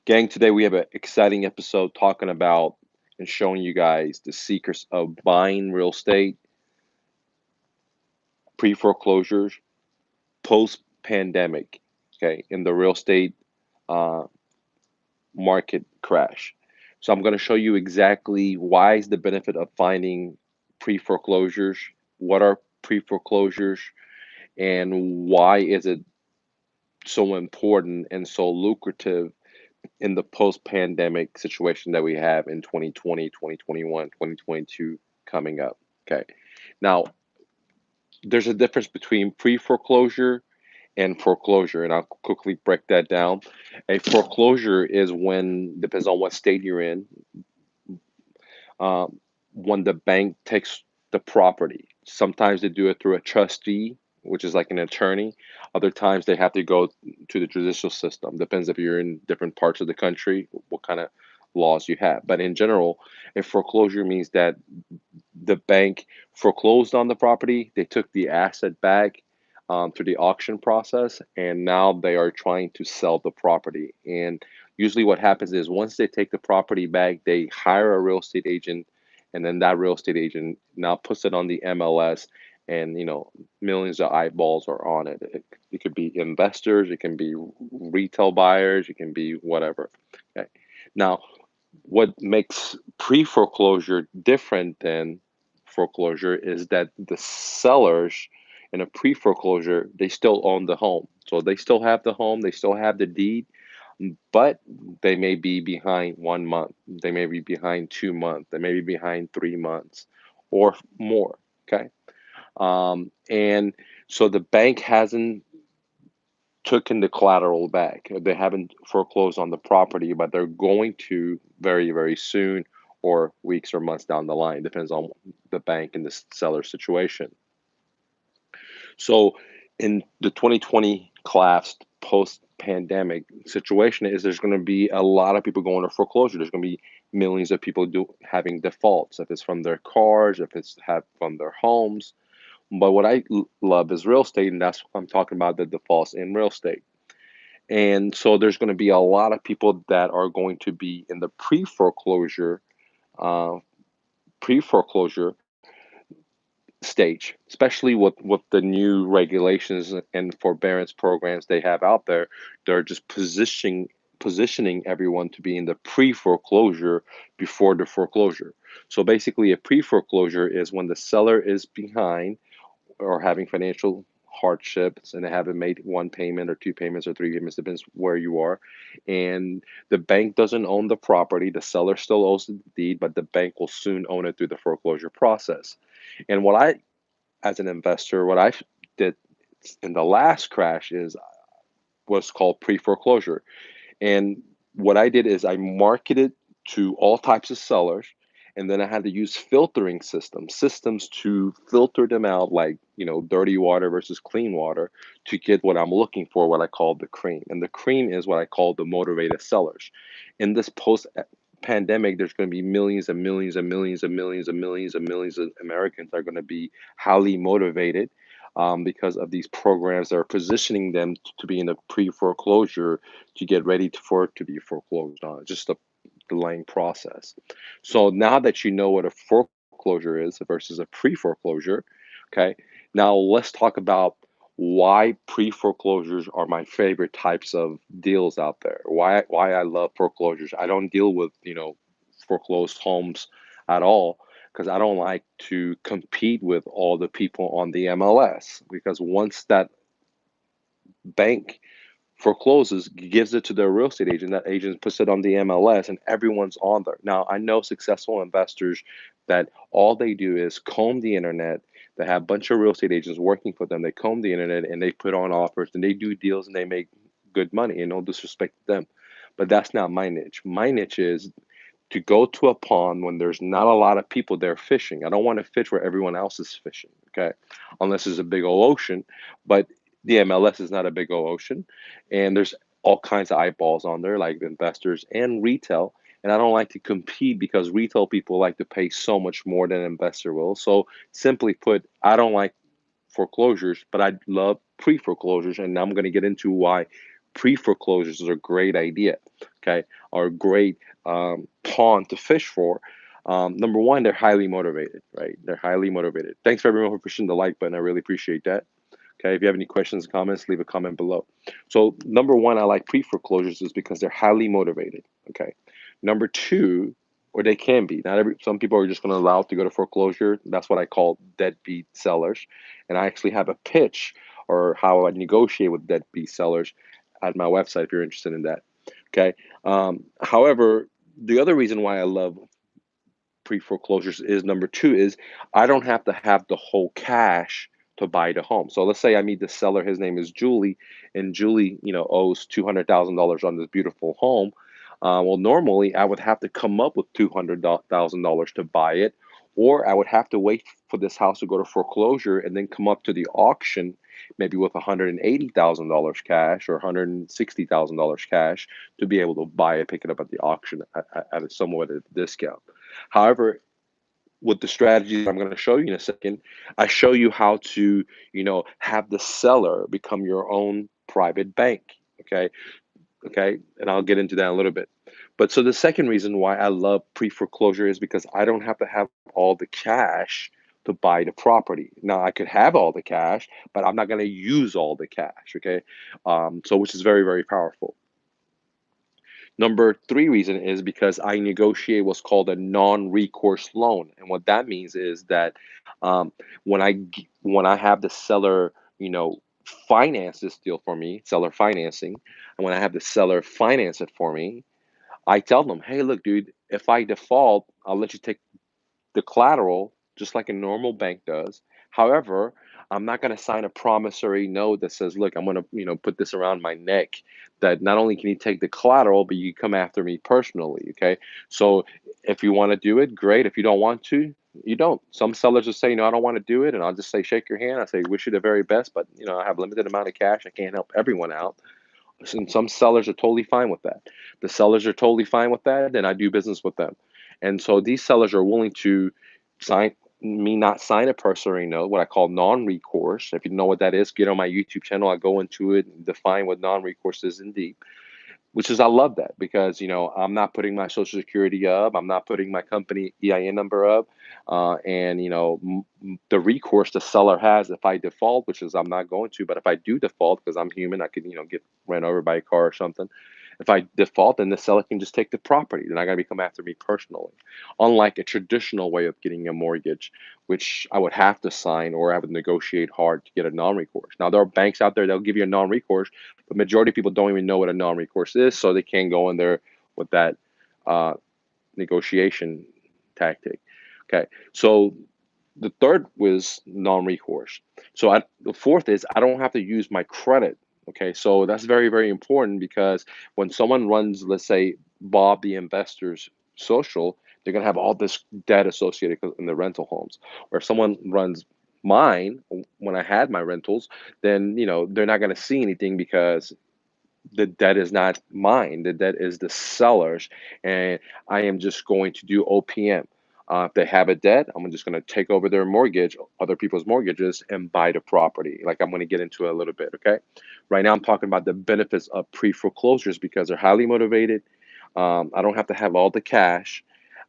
Gang, today we have an exciting episode talking about and showing you guys the secrets of buying real estate, pre foreclosures, post pandemic, okay, in the real estate uh, market crash. So I'm going to show you exactly why is the benefit of finding pre foreclosures, what are pre foreclosures, and why is it so important and so lucrative in the post-pandemic situation that we have in 2020, 2021, 2022 coming up. Okay. Now, there's a difference between pre-foreclosure and foreclosure, and I'll quickly break that down. A foreclosure is when, depends on what state you're in, um, when the bank takes the property. Sometimes they do it through a trustee, which is like an attorney. Other times they have to go to the judicial system. Depends if you're in different parts of the country, what kind of laws you have. But in general, a foreclosure means that the bank foreclosed on the property, they took the asset back through the auction process, and now they are trying to sell the property. And usually, what happens is once they take the property back, they hire a real estate agent, and then that real estate agent now puts it on the MLS, and millions of eyeballs are on it. It could be investors, it can be retail buyers, it can be whatever. Okay. Now, what makes pre-foreclosure different than foreclosure is that the sellers in a pre-foreclosure, they still own the home. So they still have the home, they still have the deed, but they may be behind 1 month, they may be behind 2 months, they may be behind 3 months or more. Okay. And so the bank hasn't taken the collateral back. They haven't foreclosed on the property, but they're going to very, very soon, or weeks or months down the line. Depends on the bank and the seller situation. So, in the 2020 collapsed post-pandemic situation, is there's going to be a lot of people going to foreclosure. There's going to be millions of people having defaults, if it's from their cars, if it's from their homes. But what I love is real estate, and that's what I'm talking about, the defaults in real estate. And so there's going to be a lot of people that are going to be in the uh, pre-foreclosure stage, especially with the new regulations and forbearance programs they have out there. They're just positioning everyone to be in the pre-foreclosure before the foreclosure. So basically, a pre-foreclosure is when the seller is behind or having financial hardships and they haven't made one payment or two payments or three payments, depends where you are. And the bank doesn't own the property. The seller still owns the deed, but the bank will soon own it through the foreclosure process. And as an investor, what I did in the last crash is was called pre-foreclosure. And what I did is I marketed to all types of sellers, and then I had to use filtering systems to filter them out, like, dirty water versus clean water, to get what I'm looking for, what I call the cream. And the cream is what I call the motivated sellers. In this post pandemic, there's going to be millions and millions and millions and millions and millions and millions of Americans are going to be highly motivated because of these programs that are positioning them to be in a pre-foreclosure to get ready for it to be foreclosed on. Just a delaying process. So now that you know what a foreclosure is versus a pre-foreclosure, okay, now let's talk about why pre-foreclosures are my favorite types of deals out there. Why I love foreclosures. I don't deal with, foreclosed homes at all because I don't like to compete with all the people on the MLS, because once that bank forecloses, gives it to their real estate agent, that agent puts it on the MLS and everyone's on there. Now, I know successful investors that all they do is comb the internet. They have a bunch of real estate agents working for them. They comb the internet and they put on offers and they do deals and they make good money, and no disrespect to them. But that's not my niche. My niche is to go to a pond when there's not a lot of people there fishing. I don't want to fish where everyone else is fishing, okay? Unless it's a big old ocean. But the MLS is not a big old ocean. And there's all kinds of eyeballs on there, like investors and retail. And I don't like to compete because retail people like to pay so much more than an investor will. So simply put, I don't like foreclosures, but I love pre foreclosures. And I'm going to get into why pre-foreclosures are a great idea, okay, or a great pond to fish for. Number one, they're highly motivated, right? They're highly motivated. Thanks for everyone for pushing the like button. I really appreciate that. Okay, if you have any questions, comments, leave a comment below. So number one, I like pre-foreclosures is because they're highly motivated. Okay. Number two, or they can be. Not every. Some people are just going to allow it to go to foreclosure. That's what I call deadbeat sellers. And I actually have a pitch or how I negotiate with deadbeat sellers at my website if you're interested in that. Okay. However, the other reason why I love pre-foreclosures is number two is I don't have to have the whole cash to buy the home. So let's say I meet the seller, his name is Julie, and Julie, owes $200,000 on this beautiful home. Well, normally I would have to come up with $200,000 to buy it, or I would have to wait for this house to go to foreclosure and then come up to the auction, maybe with $180,000 cash or $160,000 cash to be able to buy it, pick it up at the auction at a somewhat a discount. However, with the strategies I'm going to show you in a second, I show you how to, have the seller become your own private bank. Okay. Okay. And I'll get into that in a little bit. But so the second reason why I love pre foreclosure is because I don't have to have all the cash to buy the property. Now, I could have all the cash, but I'm not going to use all the cash. Okay. So, which is very, very powerful. Number three reason is because I negotiate what's called a non-recourse loan, and what that means is that um, when I have the seller, finance this deal for me, seller financing, and when I have the seller finance it for me, I tell them, hey, look, dude, if I default, I'll let you take the collateral just like a normal bank does. However, I'm not going to sign a promissory note that says, look, I'm going to, put this around my neck that not only can you take the collateral, but you come after me personally. Okay. So if you want to do it, great. If you don't want to, you don't. Some sellers will say, no, I don't want to do it. And I'll just say, shake your hand. I say, wish you the very best, but I have a limited amount of cash. I can't help everyone out. And some sellers are totally fine with that. The sellers are totally fine with that, and I do business with them. And so these sellers are willing to sign not sign a promissory note, what I call non-recourse. If you know what that is, get on my YouTube channel. I go into it and define what non-recourse is indeed, which is I love that because I'm not putting my social security up, I'm not putting my company EIN number up, and the recourse the seller has if I default, which is I'm not going to, but if I do default because I'm human, I could get ran over by a car or something. If I default, then the seller can just take the property. They're not going to come after me personally. Unlike a traditional way of getting a mortgage, which I would have to sign or I would negotiate hard to get a non-recourse. Now there are banks out there that'll give you a non-recourse, but majority of people don't even know what a non-recourse is, so they can't go in there with that uh, negotiation tactic. Okay, so the third was non-recourse. So the fourth is I don't have to use my credit. Okay, so that's very, very important because when someone runs, let's say, Bob the investor's social, they're gonna have all this debt associated in the rental homes. Or if someone runs mine when I had my rentals, then they're not gonna see anything because the debt is not mine. The debt is the seller's, and I am just going to do OPM. If they have a debt, I'm just going to take over their mortgage, other people's mortgages, and buy the property. Like I'm going to get into it a little bit. Okay. Right now, I'm talking about the benefits of pre foreclosures because they're highly motivated. I don't have to have all the cash.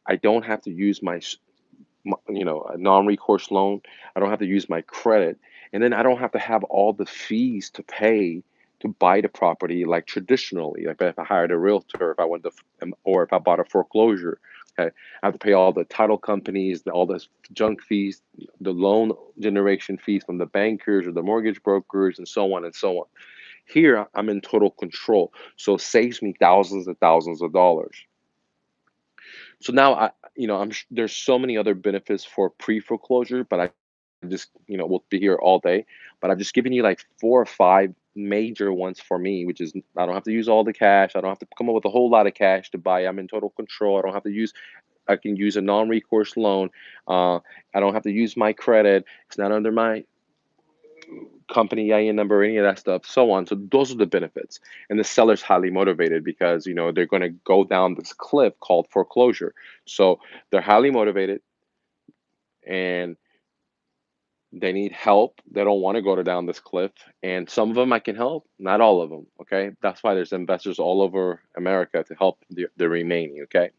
I don't have to use a non-recourse loan. I don't have to use my credit, and then I don't have to have all the fees to pay to buy the property like traditionally. Like if I hired a realtor, if I went to, or if I bought a foreclosure, okay, I have to pay all the title companies, all the junk fees, the loan generation fees from the bankers or the mortgage brokers, and so on and so on. Here, I'm in total control, so it saves me thousands and thousands of dollars. So now there's so many other benefits for pre-foreclosure, but I just, we'll be here all day, but I've just given you like four or five major ones for me, which is I don't have to use all the cash. I don't have to come up with a whole lot of cash to buy. I'm in total control. I can use a non-recourse loan. Uh, I don't have to use my credit. It's not under my company EIN number, any of that stuff, so on. So those are the benefits. And the seller's highly motivated because, they're going to go down this cliff called foreclosure. So they're highly motivated and They need help. They don't want to go down this cliff. And some of them I can help, not all of them. Okay. That's why there's investors all over America to help the remaining. Okay.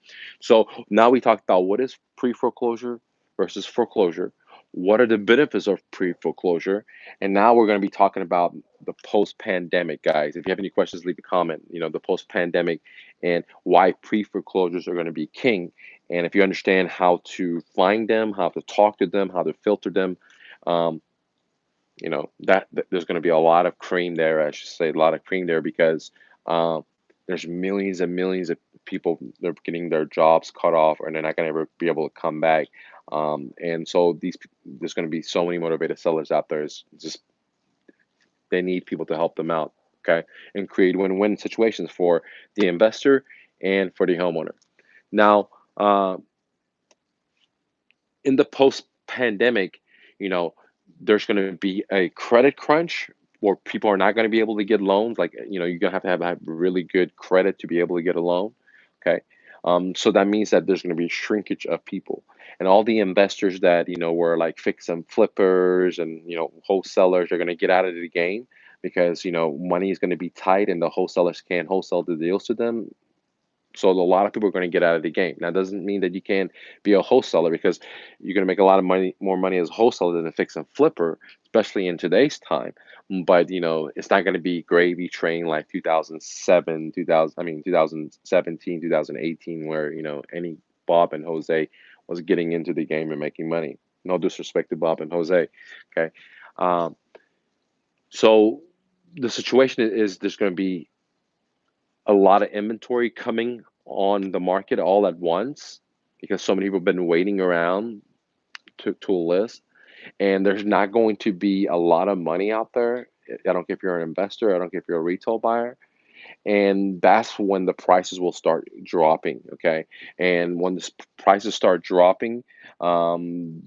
So now we talked about what is pre foreclosure versus foreclosure. What are the benefits of pre foreclosure? And now we're going to be talking about the post pandemic, guys. If you have any questions, leave a comment. The post pandemic and why pre foreclosures are going to be king. And if you understand how to find them, how to talk to them, how to filter them, um, that there's going to be a lot of cream there. I should say a lot of cream there because um, there's millions and millions of people they're getting their jobs cut off, and they're not going to ever be able to come back. And so there's going to be so many motivated sellers out there. It's just they need people to help them out, okay, and create win-win situations for the investor and for the homeowner. Now, uh, in the post pandemic, you know, there's going to be a credit crunch where people are not going to be able to get loans. Like, you're going to have really good credit to be able to get a loan. Okay. So that means that there's going to be shrinkage of people and all the investors that, were like fix and flippers and, wholesalers are going to get out of the game because, money is going to be tight and the wholesalers can't wholesale the deals to them, so a lot of people are going to get out of the game. Now, it doesn't mean that you can't be a wholesaler because you're going to make a lot of money, more money as a wholesaler than a fix and flipper, especially in today's time. But it's not going to be gravy train like 2007, 2000. I mean 2017, 2018, where any Bob and Jose was getting into the game and making money. No disrespect to Bob and Jose, okay. Um, so the situation is there's going to be a lot of inventory coming on the market all at once because so many people have been waiting around to list, and there's not going to be a lot of money out there. I don't care if you're an investor, I don't care if you're a retail buyer, and that's when the prices will start dropping. Okay, and when the prices start dropping, um,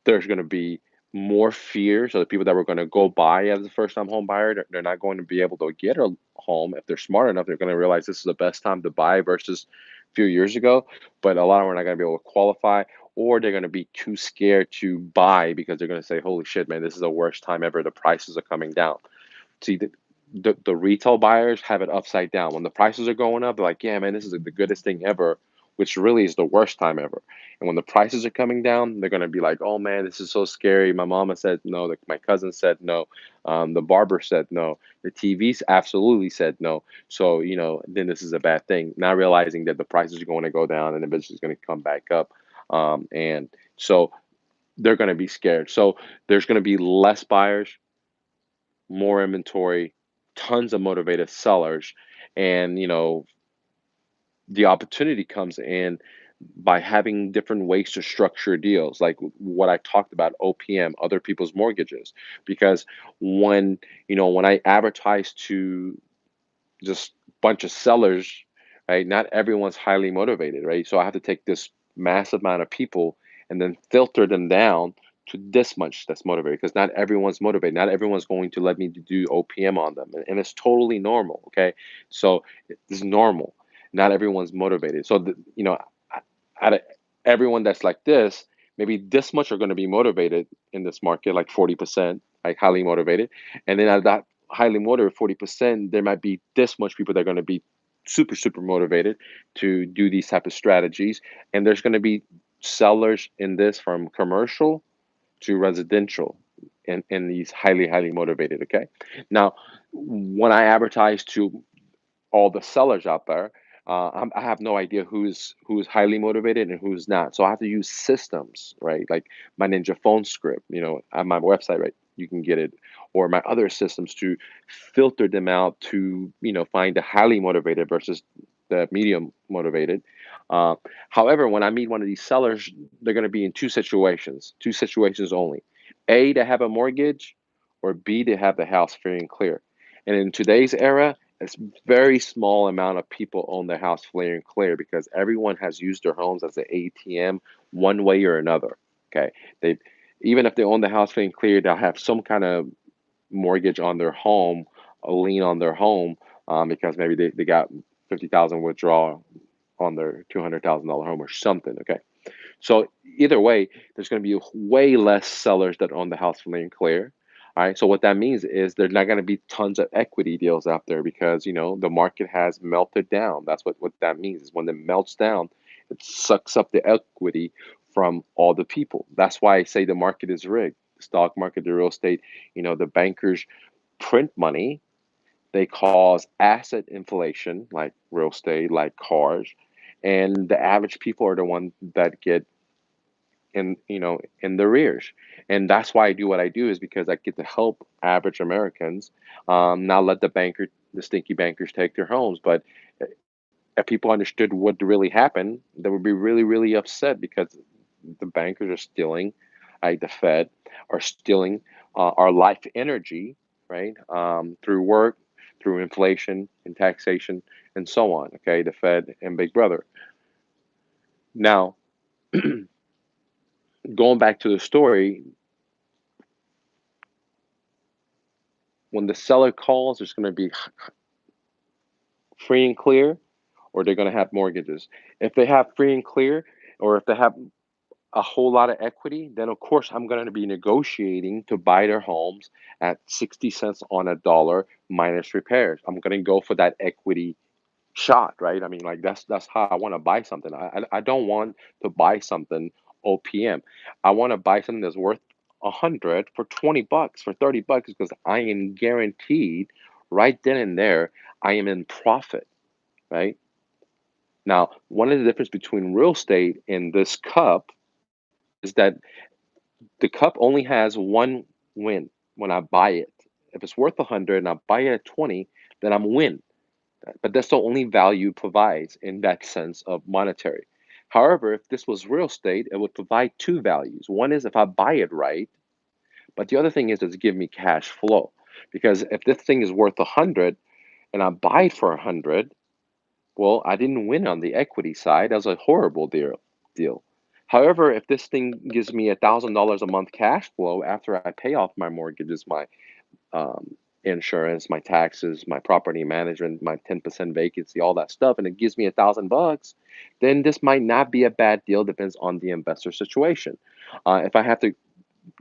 there's going to be more fear. So the people that were going to go buy as a first time home buyer, they're not going to be able to get a home. If they're smart enough, they're going to realize this is the best time to buy versus a few years ago. But a lot of them are not going to be able to qualify, or they're going to be too scared to buy because they're going to say, holy shit, man, this is the worst time ever. The prices are coming down. See, the retail buyers have it upside down. When the prices are going up, they're like, yeah, man, this is the goodest thing ever, which really is the worst time ever. And when the prices are coming down, they're going to be like, oh, man, this is so scary. My mama said no. My cousin said no. The barber said no. The TVs absolutely said no. So, then this is a bad thing. Not realizing that the prices are going to go down and eventually it's going to come back up. And so they're going to be scared. So there's going to be less buyers, more inventory, tons of motivated sellers, and the opportunity comes in by having different ways to structure deals, like what I talked about, OPM, other people's mortgages. Because when I advertise to just bunch of sellers, right? Not everyone's highly motivated, right? So I have to take this massive amount of people and then filter them down to this much that's motivated because not everyone's motivated. Not everyone's going to let me do OPM on them, and it's totally normal. Okay, so it's normal. Not everyone's motivated. So out of everyone that's like this, maybe this much are going to be motivated in this market, like 40%, like highly motivated, and then out of that highly motivated 40%, there might be this much people that are going to be super, super motivated to do these type of strategies. And there's going to be sellers in this from commercial to residential in these highly, highly motivated. Okay. Now, when I advertise to all the sellers out there, I have no idea who's highly motivated and who's not. So I have to use systems, right? Like my Ninja phone script, on my website, right? You can get it, or my other systems to filter them out to find the highly motivated versus the medium motivated. Uh, However, when I meet one of these sellers, they're going to be in two situations only: A, to have a mortgage, or B, to have the house free and clear. And in today's era, it's very small amount of people own their house free and clear because everyone has used their homes as an ATM one way or another. Okay, they even if they own the house free and clear, they'll have some kind of mortgage on their home, a lien on their home, because maybe they got 50,000 withdrawal on their $200,000 home or something. Okay, So either way, there's going to be way less sellers that own the house free and clear. All right. So what that means is there's not going to be tons of equity deals out there because the market has melted down. That's what that means is when it melts down, it sucks up the equity from all the people. That's why I say the market is rigged. The stock market, the real estate, the bankers print money. They cause asset inflation, like real estate, like cars, and the average people are the ones that get in the rears. And that's why I do what I do is because I get to help average Americans, not let the stinky bankers take their homes. But if people understood what really happened, they would be really, really upset because the bankers are stealing, like the Fed, are stealing our life energy, right? Through work, through inflation and taxation and so on. Okay, the Fed and Big Brother. Now, going back to the story, when the seller calls, there's going to be free and clear, or they're going to have mortgages. If they have free and clear, or if they have a whole lot of equity, then of course I'm going to be negotiating to buy their homes at 60 cents on a dollar minus repairs. I'm going to go for that equity shot, right? I mean, like that's how I want to buy something. I don't want to buy something OPM. I want to buy something that's worth 100 for 20 bucks, for 30 bucks, because I am guaranteed right then and there I am in profit, right? Now, one of the difference between real estate and this cup is that the cup only has one win when I buy it. If it's worth 100 and I buy it at 20, then I'm win. But that's the only value it provides in that sense of monetary. However, if this was real estate, it would provide two values. One is if I buy it right, but the other thing is it's give me cash flow. Because if this thing is worth 100 and I buy it for 100, well, I didn't win on the equity side. That was a horrible deal. However, if this thing gives me $1,000 a month cash flow after I pay off my mortgages, my insurance, my taxes, my property management, my 10% vacancy, all that stuff, and it gives me $1,000, then this might not be a bad deal. Depends on the investor situation. If I have to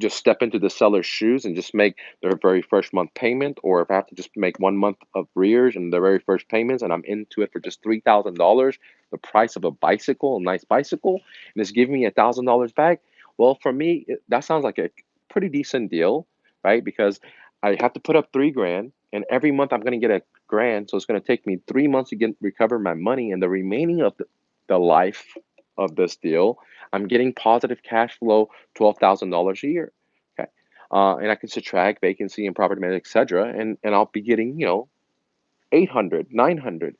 just step into the seller's shoes and just make their very first month payment, or if I have to just make 1 month of rears and the very first payments, and I'm into it for just $3,000, the price of a bicycle, a nice bicycle, and it's giving me $1,000 back. Well, for me, that sounds like a pretty decent deal, right? Because I have to put up 3 grand, and every month I'm going to get a grand, so it's going to take me 3 months to get recover my money, and the remaining of the life of this deal, I'm getting positive cash flow, $12,000 a year. Okay. And I can subtract vacancy and property management, etc. And I'll be getting, 800, 900,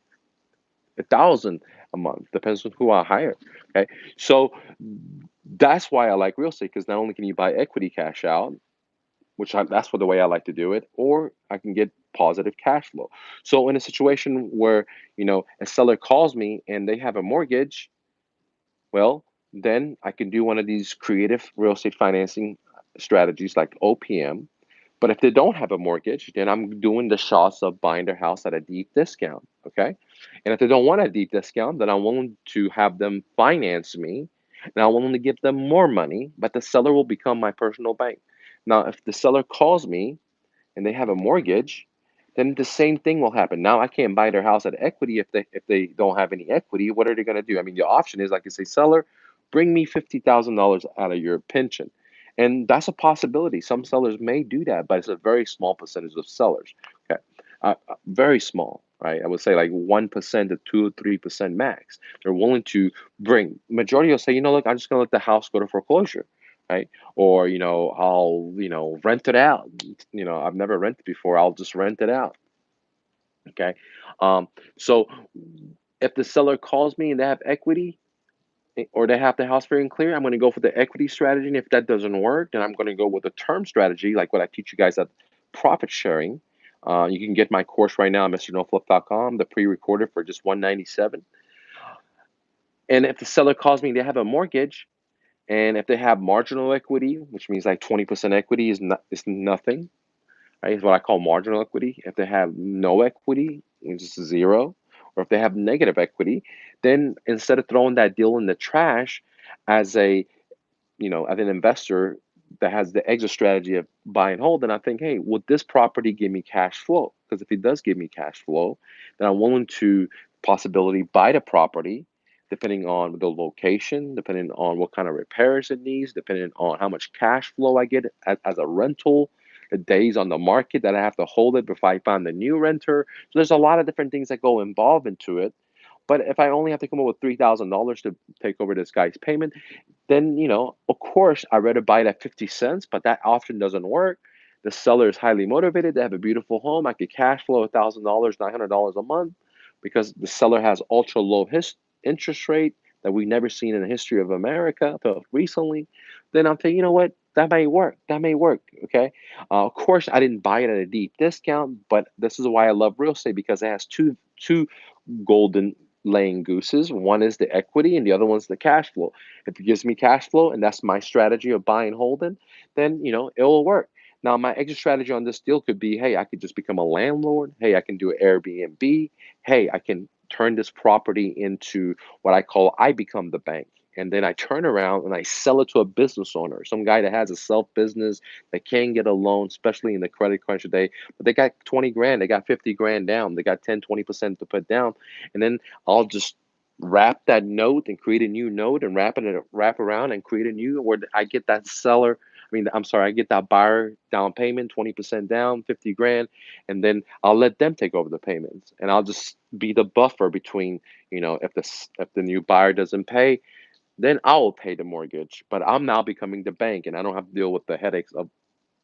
1,000 a month. Depends on who I hire. Okay. So that's why I like real estate, because not only can you buy equity cash out, that's for the way I like to do it, or I can get positive cash flow. So in a situation where, a seller calls me and they have a mortgage, well, then I can do one of these creative real estate financing strategies like OPM. But if they don't have a mortgage, then I'm doing the shots of buying their house at a deep discount. Okay. And if they don't want a deep discount, then I'm willing to have them finance me. And I'm willing to give them more money, but the seller will become my personal bank. Now, if the seller calls me and they have a mortgage, then the same thing will happen. Now I can't buy their house at equity if they don't have any equity. What are they going to do? I mean, the option is, like I say, seller, bring me $50,000 out of your pension, and that's a possibility. Some sellers may do that, but it's a very small percentage of sellers. Okay, very small, right? I would say like 1% to 2 or 3% max. They're willing to bring. Majority will say, look, I'm just going to let the house go to foreclosure, right? Or, I'll, rent it out. I've never rented before. I'll just rent it out. Okay. So if the seller calls me and they have equity, or they have the house free and clear, I'm going to go for the equity strategy. And if that doesn't work, then I'm going to go with the term strategy, like what I teach you guys at profit sharing. You can get my course right now at mrnoflip.com, the pre-recorded for just $197. And if the seller calls me, they have a mortgage, and if they have marginal equity, which means like 20% equity is nothing, right? Is what I call marginal equity. If they have no equity, which is zero, or if they have negative equity, then instead of throwing that deal in the trash, as a as an investor that has the exit strategy of buy and hold, then I think, hey, would this property give me cash flow? Because if it does give me cash flow, then I'm willing to possibility buy the property, depending on the location, depending on what kind of repairs it needs, depending on how much cash flow I get as a rental, the days on the market that I have to hold it before I find the new renter. So there's a lot of different things that go involved into it. But if I only have to come up with $3,000 to take over this guy's payment, then, of course, I'd rather buy it at 50 cents, but that often doesn't work. The seller is highly motivated. They have a beautiful home. I could cash flow $1,000, $900 a month because the seller has ultra low interest rate that we've never seen in the history of America until recently. Then I'm thinking, you know what? That may work. That may work. Okay. Of course, I didn't buy it at a deep discount, but this is why I love real estate because it has two golden laying gooses. One is the equity, and the other one's the cash flow. If it gives me cash flow, and that's my strategy of buying and holding, then it will work. Now, my exit strategy on this deal could be, hey, I could just become a landlord. Hey, I can do an Airbnb. Hey, I can turn this property into what I call I become the bank. And then I turn around and I sell it to a business owner, some guy that has a self business that can get a loan, especially in the credit crunch today. But they got 20 grand, they got 50 grand down, they got 10, 20% to put down. And then I'll just wrap that note and create a new note and wrap around and create a new where I get that seller. I mean, I'm sorry, I get that buyer down payment, 20% down, 50 grand, and then I'll let them take over the payments. And I'll just be the buffer between, if the new buyer doesn't pay, then I will pay the mortgage. But I'm now becoming the bank and I don't have to deal with the headaches of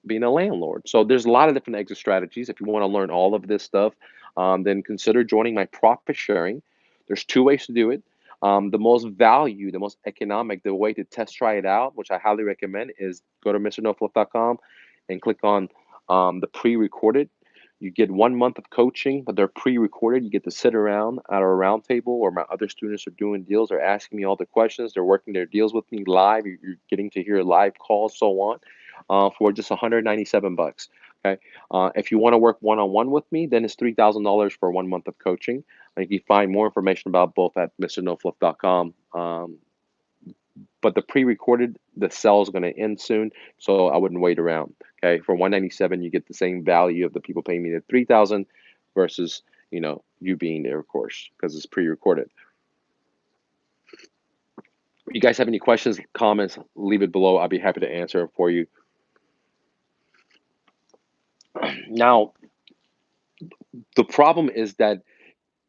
being a landlord. So there's a lot of different exit strategies. If you want to learn all of this stuff, then consider joining my profit sharing. There's two ways to do it. The most value, the most economic, the way to test try it out, which I highly recommend, is go to mrnoflip.com and click on the pre-recorded. You get 1 month of coaching, but they're pre-recorded. You get to sit around at a round table where my other students are doing deals. They're asking me all the questions. They're working their deals with me live. You're getting to hear live calls, so on, for just 197 bucks. Okay. If you want to work one-on-one with me, then it's $3,000 for 1 month of coaching. You can find more information about both at mrnoflip.com. But the pre-recorded, the sale is going to end soon, so I wouldn't wait around. Okay, for 197, you get the same value of the people paying me the 3,000 versus you being there, of course, because it's pre-recorded. If you guys have any questions, comments, leave it below. I'll be happy to answer it for you. Now, the problem is that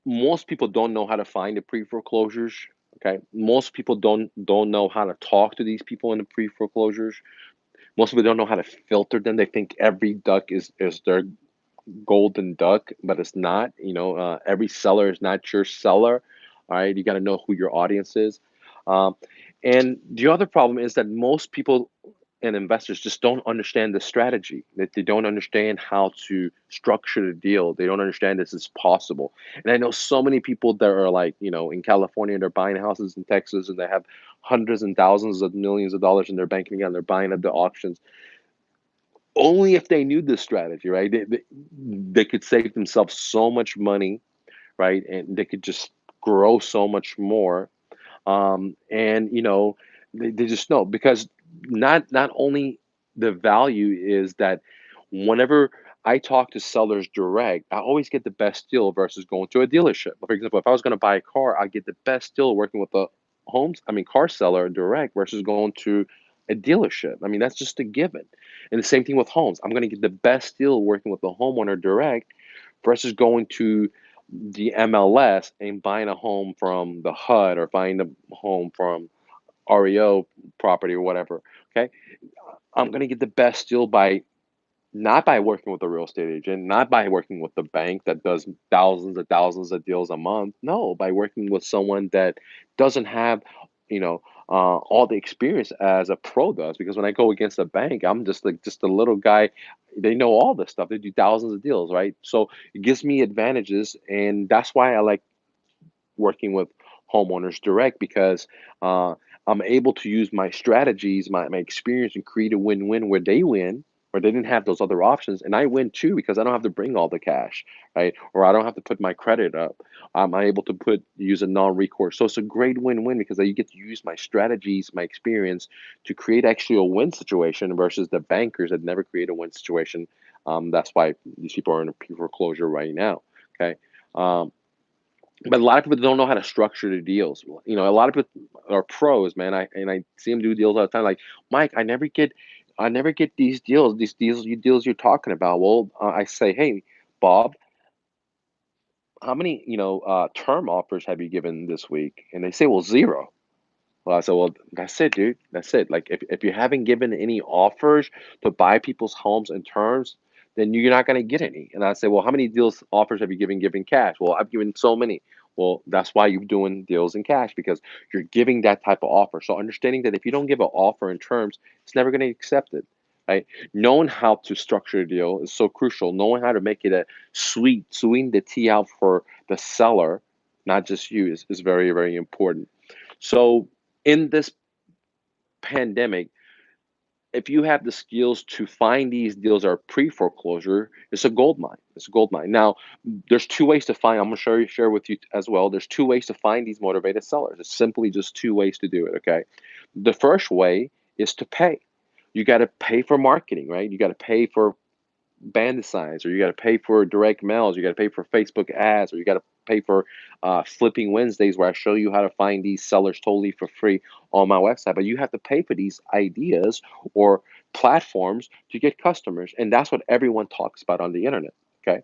most people don't know how to find the pre-foreclosures. Okay, most people don't know how to talk to these people in the pre-foreclosures. Most people don't know how to filter them. They think every duck is their golden duck, but it's not. Every seller is not your seller. All right, you got to know who your audience is. Um, and the other problem is that most people and investors just don't understand the strategy. That they don't understand how to structure the deal. They don't understand this is possible. And I know so many people that are like, in California, they're buying houses in Texas, and they have hundreds and thousands of millions of dollars in their banking account. They're buying at the auctions. Only if they knew this strategy, right? They could save themselves so much money, right? And they could just grow so much more. And they just know because not only the value is that whenever I talk to sellers direct, I always get the best deal versus going to a dealership. For example, if I was going to buy a car, I get the best deal working with the car seller direct versus going to a dealership. I mean, that's just a given. And the same thing with homes. I'm going to get the best deal working with the homeowner direct versus going to the MLS and buying a home from the HUD or buying the home from REO property or whatever. Okay. I'm going to get the best deal by not by working with a real estate agent, not by working with the bank that does thousands and thousands of deals a month. No, by working with someone that doesn't have, all the experience as a pro does. Because when I go against a bank, I'm just a little guy. They know all this stuff. They do thousands of deals, right? So it gives me advantages, and that's why I like working with homeowners direct because I'm able to use my strategies, my experience, and create a win-win where they win, or they didn't have those other options, and I win too because I don't have to bring all the cash, right? Or I don't have to put my credit up. I'm able to use a non-recourse. So it's a great win-win because you get to use my strategies, my experience to create actually a win situation versus the bankers that never create a win situation. That's why these people are in a pre-foreclosure right now. Okay. Um, but a lot of people don't know how to structure the deals. A lot of people are pros, man. I see them do deals all the time. Like, Mike, I never get these deals you're talking about. Well, I say, hey, Bob, how many term offers have you given this week? And they say, well, zero. Well, I said, well, that's it, dude. That's it. Like, if you haven't given any offers to buy people's homes in terms, then you're not going to get any. And I say, well, how many deals offers have you given cash? Well, I've given so many. Well, that's why you're doing deals in cash because you're giving that type of offer. So understanding that if you don't give an offer in terms, it's never going to be accepted, right? Knowing how to structure a deal is so crucial. Knowing how to make it a sweeten the tea out for the seller, not just you, is very, very important. So in this pandemic, if you have the skills to find these deals that are pre-foreclosure, it's a gold mine. It's a gold mine. Now, there's two ways to find. I'm gonna share with you as well. There's two ways to find these motivated sellers. It's simply just two ways to do it. Okay, the first way is to pay. You got to pay for marketing, right? You got to pay for band signs, or you got to pay for direct mails, you got to pay for Facebook ads, or you got to pay for flipping Wednesdays where I show you how to find these sellers totally for free on my website. But you have to pay for these ideas or platforms to get customers. And that's what everyone talks about on the internet. Okay.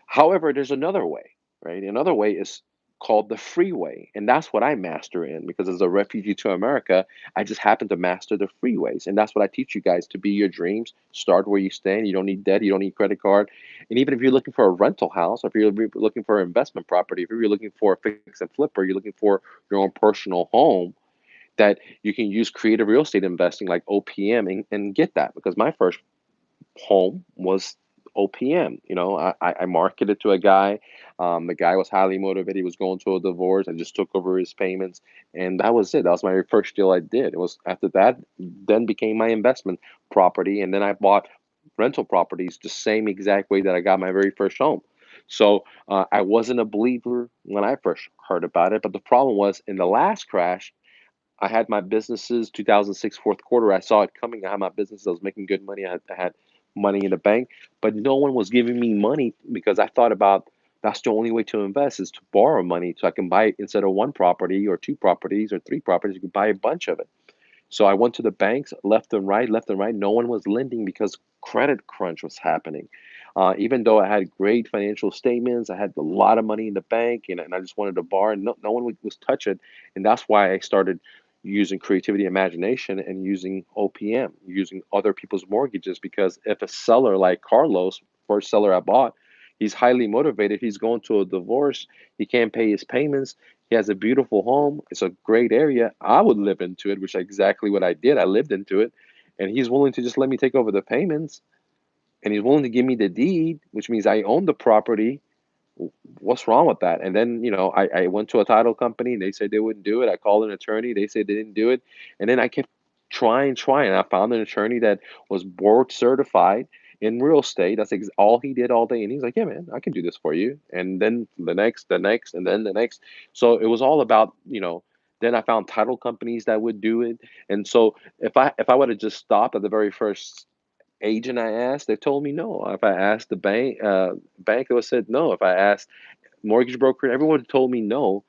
However, there's another way, right? Another way is called the freeway. And that's what I master in because as a refugee to America, I just happen to master the freeways. And that's what I teach you guys to be your dreams. Start where you stand. You don't need debt. You don't need credit card. And even if you're looking for a rental house, or if you're looking for an investment property, if you're looking for a fix and flip, or you're looking for your own personal home, that you can use creative real estate investing like OPM and get that. Because my first home was OPM. I marketed to a guy. The guy was highly motivated. He was going through a divorce. I just took over his payments, and that was it. That was my first deal I did. It was after that, then became my investment property, and then I bought rental properties the same exact way that I got my very first home. So I wasn't a believer when I first heard about it, but the problem was in the last crash. I had my businesses 2006 fourth quarter. I saw it coming. I had my business. I was making good money. I had money in the bank, but no one was giving me money because I thought about that's the only way to invest is to borrow money so I can buy instead of one property or two properties or three properties, you can buy a bunch of it. So I went to the banks left and right, left and right. No one was lending because credit crunch was happening. Even though I had great financial statements, I had a lot of money in the bank, and I just wanted to borrow, and no one was touching. And that's why I started using creativity, imagination, and using OPM, using other people's mortgages. Because if a seller like Carlos, first seller I bought, he's highly motivated. He's going to a divorce. He can't pay his payments. He has a beautiful home. It's a great area. I would live into it, which is exactly what I did. I lived into it. And he's willing to just let me take over the payments. And he's willing to give me the deed, which means I own the property. What's wrong with that? And then, I went to a title company and they said they wouldn't do it. I called an attorney. They said they didn't do it. And then I kept trying. I found an attorney that was board certified in real estate. That's all he did all day. And he's like, yeah, man, I can do this for you. And then the next, and then the next. So it was all about, then I found title companies that would do it. And so if I would have just stopped at the very first agent I asked, they told me no. If I asked the bank, they would have said no. If I asked mortgage broker, everyone told me no.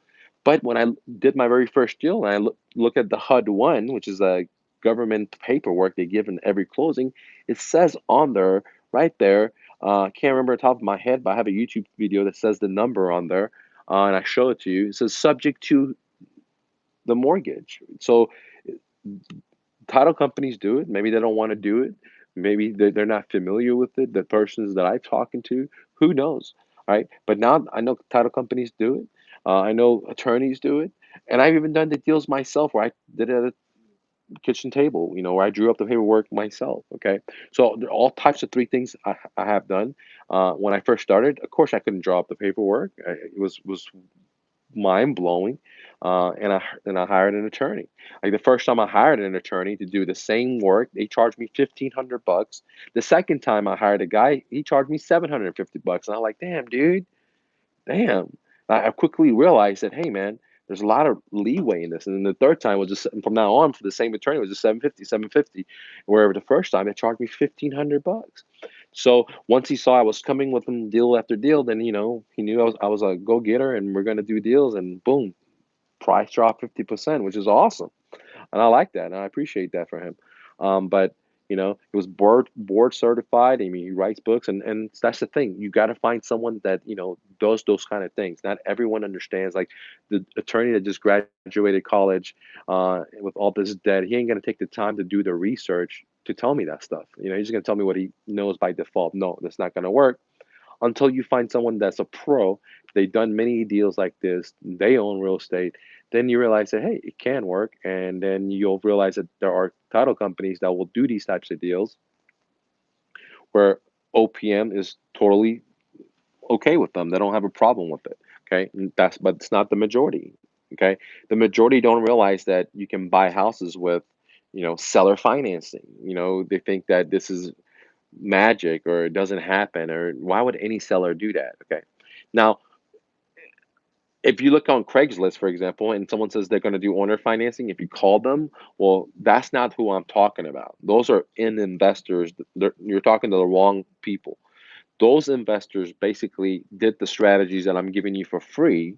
But when I did my very first deal and I look at the HUD-1, which is a government paperwork they give in every closing, it says on there, right there, I can't remember the top of my head, but I have a YouTube video that says the number on there, and I show it to you. It says subject to the mortgage. So title companies do it. Maybe they don't want to do it. Maybe they're not familiar with it. The persons that I'm talking to, who knows, right? But now I know title companies do it. I know attorneys do it, and I've even done the deals myself where I did it at a kitchen table. Where I drew up the paperwork myself. Okay, so there are all types of three things I have done. When I first started, of course, I couldn't draw up the paperwork. It was mind blowing. And I hired an attorney. Like the first time I hired an attorney to do the same work, they charged me $1,500. The second time I hired a guy, he charged me $750, and I'm like, damn, dude, damn. I quickly realized that, hey, man, there's a lot of leeway in this. And then the third time was just from now on for the same attorney was just 750. Wherever the first time they charged me $1,500. So once he saw I was coming with him deal after deal, then he knew I was a go getter, and we're gonna do deals, and boom, price drop 50%, which is awesome. And I like that, and I appreciate that for him. But he was board certified. I mean, he writes books, and that's the thing. You got to find someone that does those kind of things. Not everyone understands. Like the attorney that just graduated college with all this debt, he ain't gonna take the time to do the research to tell me that stuff. He's just gonna tell me what he knows by default. No, that's not gonna work until you find someone that's a pro. They've done many deals like this. They own real estate. Then you realize that, hey, it can work. And then you'll realize that there are title companies that will do these types of deals where OPM is totally okay with them. They don't have a problem with it. Okay. But it's not the majority. Okay. The majority don't realize that you can buy houses with, seller financing. They think that this is magic, or it doesn't happen, or why would any seller do that? Okay. Now, if you look on Craigslist, for example, and someone says they're going to do owner financing, if you call them, well, that's not who I'm talking about. Those are in investors. You're talking to the wrong people. Those investors basically did the strategies that I'm giving you for free.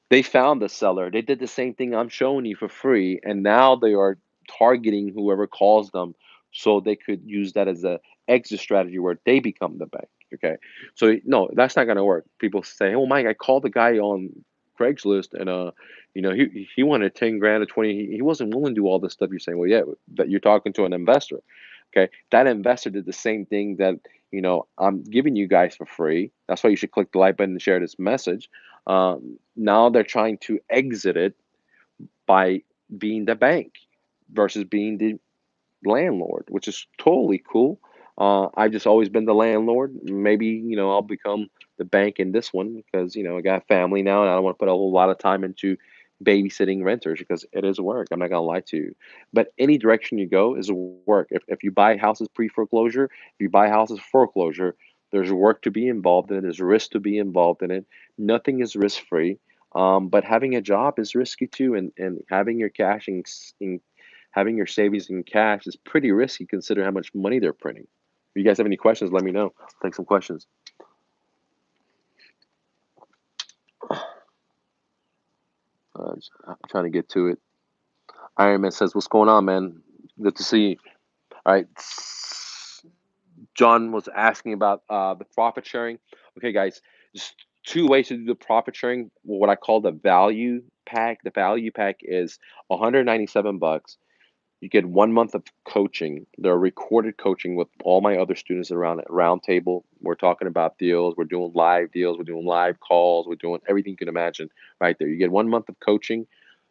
They found the seller. They did the same thing I'm showing you for free, and now they are targeting whoever calls them, so they could use that as a exit strategy where they become the bank. Okay, so no, that's not gonna work. People say, "Oh, Mike, I called the guy on Craigslist, and he wanted 10 grand or 20. He wasn't willing to do all this stuff." You're saying, "Well, yeah, that you're talking to an investor." Okay, that investor did the same thing that I'm giving you guys for free. That's why you should click the like button and share this message. Now they're trying to exit it by being the bank versus being the landlord, which is totally cool. I've just always been the landlord. Maybe I'll become the bank in this one because I got a family now, and I don't want to put a whole lot of time into babysitting renters because it is work. I'm not gonna lie to you. But any direction you go is work. If you buy houses pre-foreclosure, if you buy houses foreclosure, there's work to be involved in it. There's risk to be involved in it. Nothing is risk free. But having a job is risky too, and having your cash in having your savings in cash is pretty risky considering how much money they're printing. If you guys have any questions, let me know. I'll take some questions. I'm trying to get to it. Iron Man says, "What's going on, man? Good to see you." All right. John was asking about the profit sharing. Okay, guys, just two ways to do the profit sharing. What I call the value pack. The value pack is $197. You get 1 month of coaching. They're recorded coaching with all my other students around at round table. We're talking about deals. We're doing live deals. We're doing live calls. We're doing everything you can imagine right there. You get 1 month of coaching,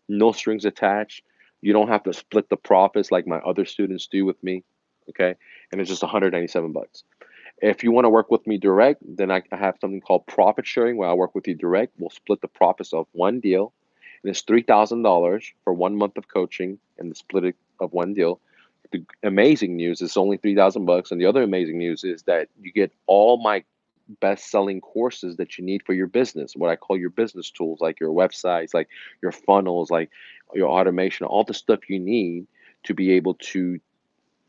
no strings attached. You don't have to split the profits like my other students do with me. Okay. And it's just $197. If you want to work with me direct, then I have something called profit sharing where I work with you direct. We'll split the profits of one deal, and it's $3,000 for 1 month of coaching and the split of one deal. The amazing news is only $3,000, and the other amazing news is that you get all my best-selling courses that you need for your business. What I call your business tools, like your websites, like your funnels, like your automation, all the stuff you need to be able to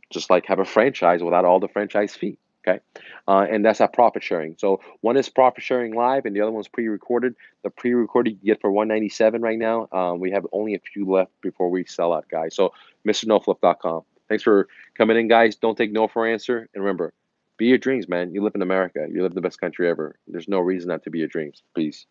just like have a franchise without all the franchise fee. Okay. And that's our profit sharing. So one is profit sharing live and the other one's pre-recorded. The pre-recorded you get for 197 right now. We have only a few left before we sell out, guys. So MrNoFlip.com. Thanks for coming in, guys. Don't take no for an answer. And remember, be your dreams, man. You live in America. You live in the best country ever. There's no reason not to be your dreams. Peace.